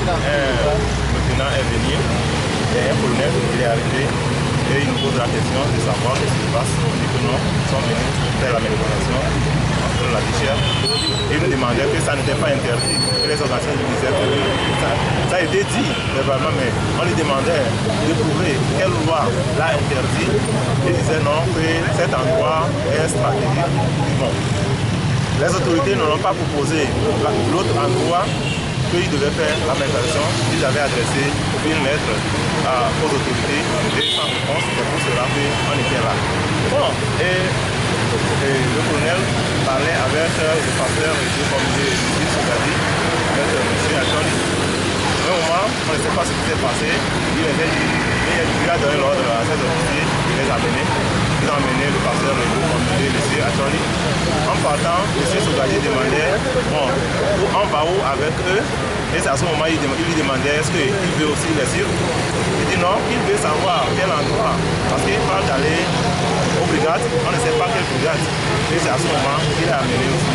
lieutenant est venu, et un colonel, il est arrivé et il nous pose la question de savoir qu'est-ce qui se passe. On dit que non, ils sont venus faire la manifestation contre la vie chère. Et ils nous demandaient que ça n'était pas interdit. Et les organisateurs nous disaient que ça a été dit verbalement, mais on lui demandait de prouver quelle loi l'a interdit. Et ils disaient non, que cet endroit est stratégique. Bon. Les autorités ne l'ont pas proposé l'autre endroit qu'ils devaient faire la manifestation. Ils avaient adressé une lettre aux autorités et sans réponse, c'est pour cela qu'on était là. Bon, et le colonel parlait avec le pasteur et le comité de Sogadi, avec M. Acholi. À un moment, on ne sait pas ce qui s'est passé. Il a donné l'ordre à ses officiers de les amener. Ils ont amené le pasteur et le comité de M. Acholi. En partant, M. Sogadi demandait, bon, on va où avec eux? Et c'est à ce moment il lui demandait est-ce qu'il veut aussi les suivre. Il dit non, il veut savoir quel endroit. Parce qu'il parle d'aller aux brigades, on ne sait pas quelle brigade. Et c'est à ce moment qu'il a amené aussi.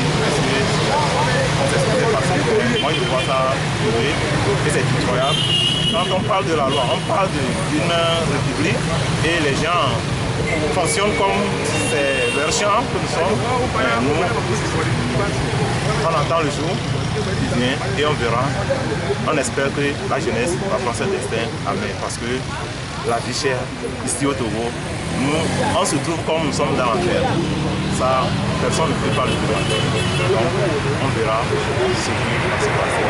On sait ce qui s'est passé. Moi je vois ça jouer. Et c'est incroyable. Quand on parle de la loi, on parle d'une république et les gens fonctionnent comme ces versions que nous sommes. Nous, on entend le jour. Bien, et on verra. On espère que la jeunesse va prendre ce destin à main parce que la vie chère ici au Togo, nous, on se trouve comme nous sommes dans la terre. Ça, personne ne peut pas le dire. Donc, on verra ce qui va se passer.